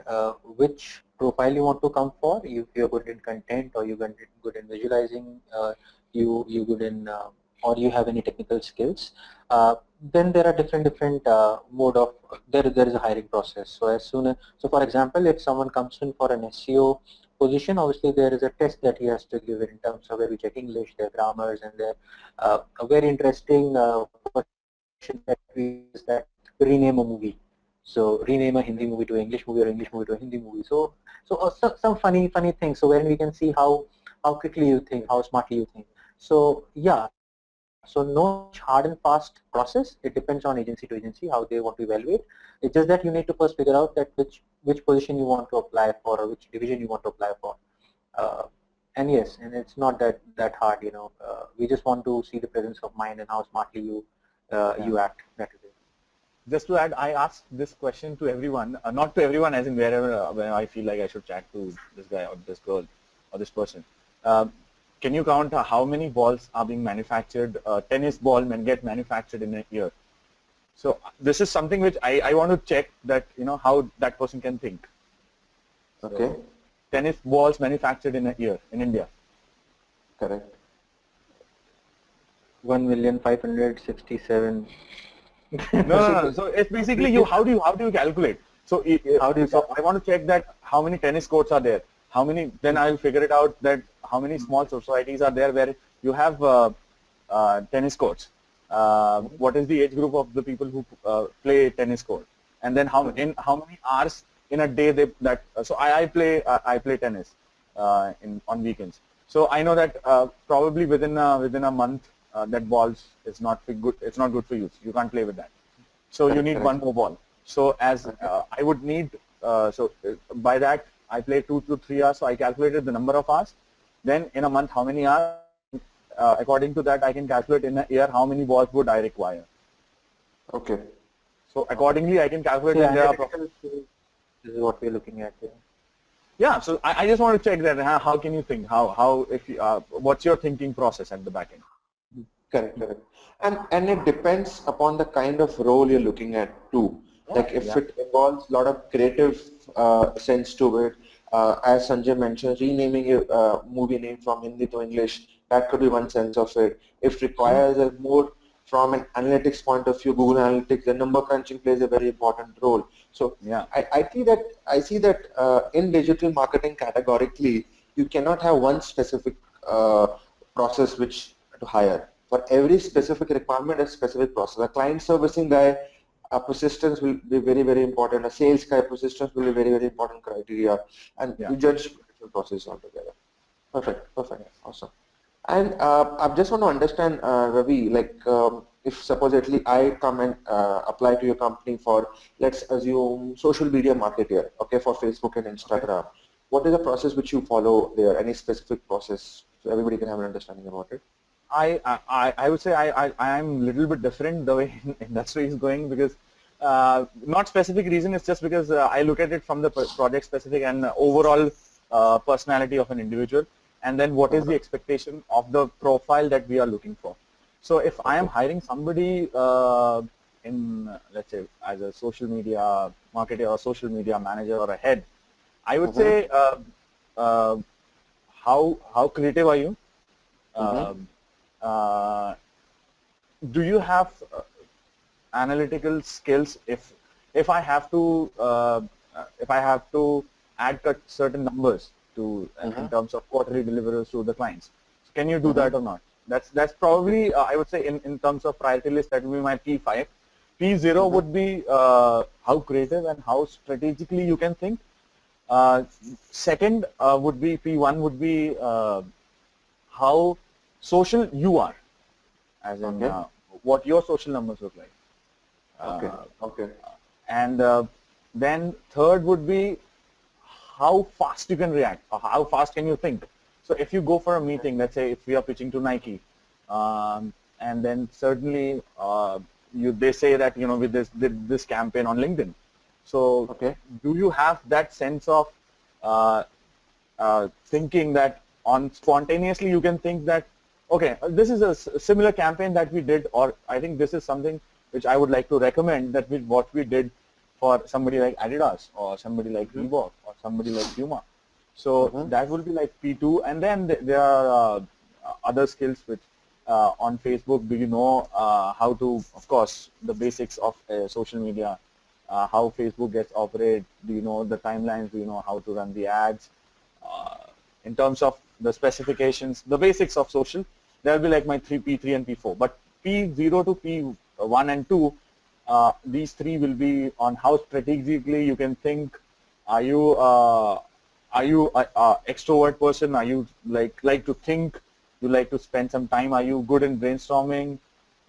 which profile you want to come for, if you're good in content or you're good in visualizing, you good in, or you have any technical skills, then there are different mode of, there is a hiring process. So as soon as, so for example, if someone comes in for an SEO position, obviously there is a test that he has to give in terms of where we check English, their grammars, and their a very interesting question that we is that rename a movie. So rename a Hindi movie to English movie or English movie to a Hindi movie. So some funny things. So wherein we can see how quickly you think, how smartly you think. So yeah, so no such hard and fast process. It depends on agency to agency how they want to evaluate. It's just that you need to first figure out that which position you want to apply for or which division you want to apply for. Uh, and yes, and it's not that hard. We just want to see the presence of mind and how smartly Yeah. you act. That is it. Just to add, I asked this question to everyone, not to everyone as in wherever when I feel like I should chat to this guy or this girl or this person. Can you count how many balls are being manufactured, tennis ball get manufactured in a year? So this is something which I want to check that, how that person can think. Okay, So tennis balls manufactured in a year in India. correct. 1,567. No. So it's basically you. How do you calculate? So How do you so I want to check that how many tennis courts are there. How many? Then I'll figure it out that how many small societies are there where you have tennis courts. What is the age group of the people who play tennis court? And then how many hours in a day so I play tennis on weekends. So I know that probably within a month that balls is not good. It's not good for you. You can't play with that. So you Correct, need one correct. more ball. So as Okay, I would need, by that I play 2 to 3 hours. So I calculated the number of hours. Then in a month, how many hours? According to that, I can calculate in a year how many balls would I require. okay, So okay. accordingly, I can calculate see that there are. analytical skills is what we're looking at here. Yeah. So I just want to check that. How can you think? How if you, what's your thinking process at the back end? Correct, correct. And it depends upon the kind of role you're looking at too. Yeah. Like if Yeah. it involves a lot of creative sense to it, as Sanjay mentioned, renaming a movie name from Hindi to English, that could be one sense of it. If requires a more from an analytics point of view, Google Analytics, the number crunching plays a very important role. So Yeah. I see that in digital marketing categorically, you cannot have one specific process which to hire. For every specific requirement, a specific process. A client servicing guy, persistence will be very, very important. A sales guy, persistence will be very, very important criteria. And Yeah. you judge different process altogether. Perfect, perfect, awesome. And I just want to understand, Ravi, like if supposedly I come and apply to your company for, let's assume, social media marketer, okay, for Facebook and Okay. Instagram. What is the process which you follow there? Any specific process so everybody can have an understanding about it? I would say I am a little bit different the way industry is going because not specific reason. It's just because I look at it from the project specific and overall personality of an individual, and then what is the expectation of the profile that we are looking for. So if I am Okay. hiring somebody in let's say as a social media marketer or social media manager or a head, I would Mm-hmm. say uh, how creative are you? Mm-hmm. Um, uh, do you have analytical skills? If if I have to add certain numbers to in terms of quarterly deliverables to the clients, so can you do that or not? That's probably I would say in terms of priority list, that would be my P5. P0 would be how creative and how strategically you can think. Second would be P1 would be how social you are, as in what your social numbers look like. Okay. And then third would be how fast you can react, or how fast can you think. So if you go for a meeting, let's say if we are pitching to Nike, and then certainly they say that we did this campaign on LinkedIn. So do you have that sense of thinking that on spontaneously you can think that, okay, this is a similar campaign that we did, or I think this is something which I would like to recommend, that what we did for somebody like Adidas or somebody like Reebok or somebody like Puma. So that will be like P2, and then there are other skills which on Facebook, do you know how to, of course, the basics of social media, how Facebook gets operated, do you know the timelines, do you know how to run the ads, in terms of the specifications, the basics of social. There will be like my P3 and P4, but P0 to P1 and 2, these three will be on how strategically you can think. Are you extrovert person? Are you like to think? You like to spend some time? Are you good in brainstorming?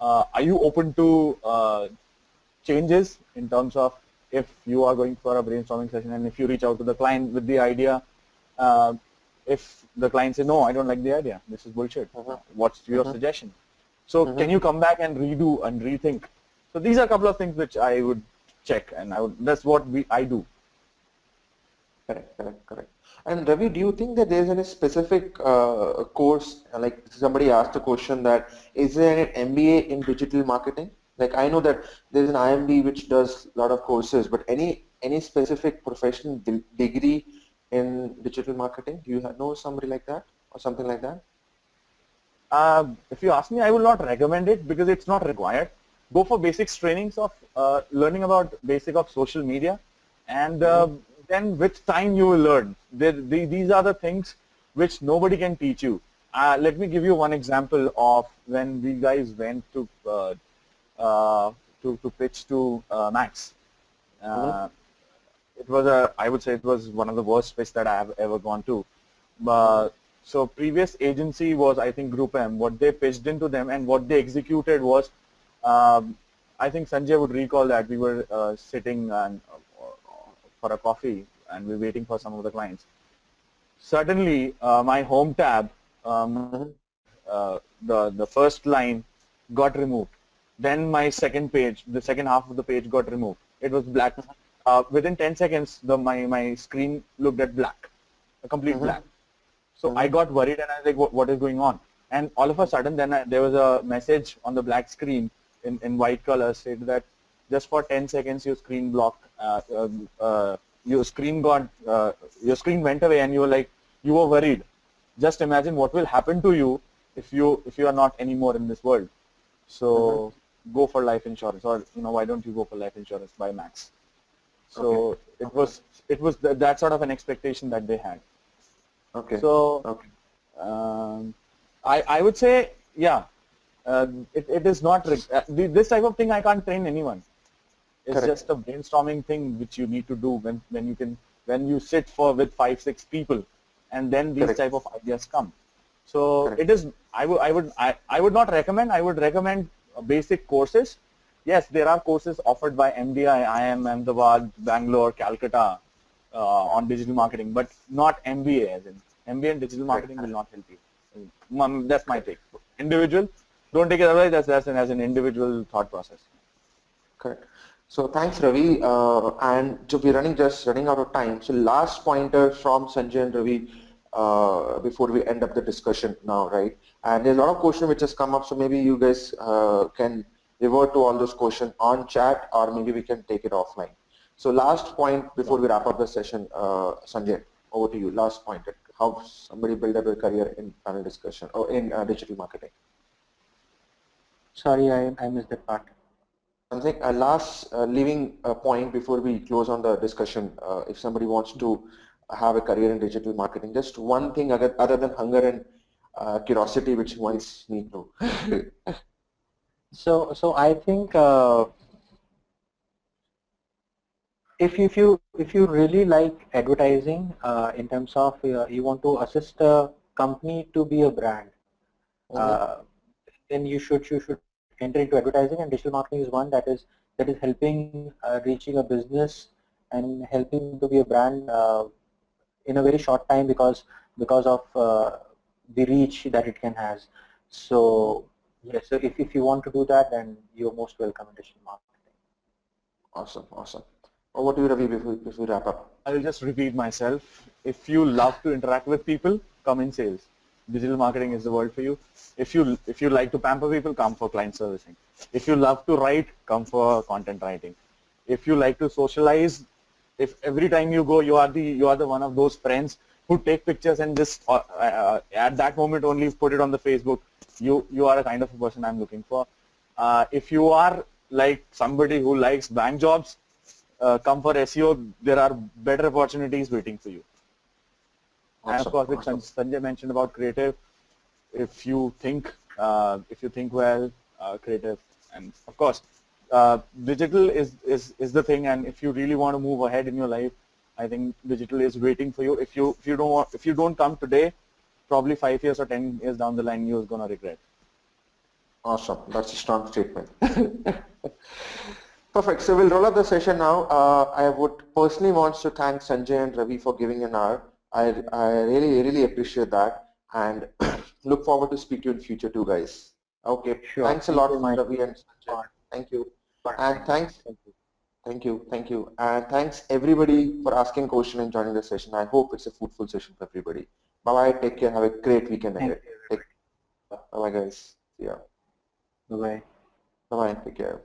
Are you open to changes in terms of if you are going for a brainstorming session and if you reach out to the client with the idea, if the client says, no, I don't like the idea, this is bullshit, what's your suggestion? So can you come back and redo and rethink? So these are a couple of things which I would check, and that's what I do. Correct. And Ravi, do you think that there is any specific course, like somebody asked a question that, is there an MBA in digital marketing? Like I know that there is an IMB which does a lot of courses, but any specific professional degree in digital marketing? Do you know somebody like that or something like that? If you ask me, I will not recommend it because it's not required. Go for basics trainings of learning about basic of social media, and then with time you will learn. These are the things which nobody can teach you. Let me give you one example of when we guys went to pitch to Max. It was I would say it was one of the worst pitch that I have ever gone to. So previous agency was, I think, Group M. What they pitched into them and what they executed was, I think Sanjay would recall that we were sitting for a coffee and we were waiting for some of the clients. Suddenly, my home tab, the first line got removed. Then my second page, the second half of the page got removed. It was black. Within 10 seconds, my screen looked at black, a complete black. So I got worried and I was like, what is going on? And all of a sudden, then there was a message on the black screen in white color said that just for 10 seconds your screen blocked, your screen went away, and you were worried. Just imagine what will happen to you if you are not anymore in this world. So go for life insurance, or why don't you go for life insurance by Max? So it was that sort of an expectation that they had. So I would say, yeah, it is not this type of thing. I can't train anyone. It's just a brainstorming thing which you need to do when you sit with 5-6 people, and then these type of ideas come. So it is. I would not recommend. I would recommend basic courses. Yes, there are courses offered by MDI, IIM, Ahmedabad, Bangalore, Calcutta on digital marketing, but not MBA. As in MBA in digital marketing will not help you. That's my take. Individual, don't take it otherwise. That's as an individual thought process. Correct. So thanks, Ravi. And so we're just running out of time. So last pointer from Sanjay and Ravi before we end up the discussion now, right? And there's a lot of questions which has come up. So maybe you guys can revert to all those questions on chat, or maybe we can take it offline. So last point before we wrap up the session, Sanjay, over to you. Last point, how somebody build up a career in panel discussion or in digital marketing. Sorry, I missed that part. Something a last leaving point before we close on the discussion. If somebody wants to have a career in digital marketing, just one thing other than hunger and curiosity, which ones need to. So I think if you really like advertising in terms of you want to assist a company to be a brand, uh, then you should enter into advertising, and digital marketing is one that is helping reaching a business and helping them to be a brand in a very short time because of the reach that it can has. So yes, so if you want to do that, then you're most welcome in digital marketing. Awesome, awesome. Well, what do you, Ravi, before we wrap up? I'll just repeat myself. If you love to interact with people, come in sales. Digital marketing is the world for you. If you like to pamper people, come for client servicing. If you love to write, come for content writing. If you like to socialize, if every time you go, you are the one of those friends who take pictures and just at that moment only put it on the Facebook. You are a kind of a person I'm looking for. If you are like somebody who likes bank jobs, come for SEO. There are better opportunities waiting for you. Awesome, And of course, which awesome. Sanjay mentioned about creative, if you think well, creative, and of course, digital is the thing. And if you really want to move ahead in your life, I think digital is waiting for you. If you don't come today, probably 5 years or 10 years down the line, you're gonna regret. Awesome. That's a strong statement. Perfect. So we'll roll up the session now. I would personally want to thank Sanjay and Ravi for giving an hour. I really appreciate that, and look forward to speak to you in future too, guys. Okay. Sure. Thanks a Thank you, lot, Mike. Ravi and Sanjay. Thank you. And thanks. Thank you. Thank you. And thanks everybody for asking question and joining the session. I hope it's a fruitful session for everybody. Bye bye. Take care. Have a great weekend Thank ahead. you, Take everybody. Bye bye, guys. See ya. Bye bye. Bye bye. Take care.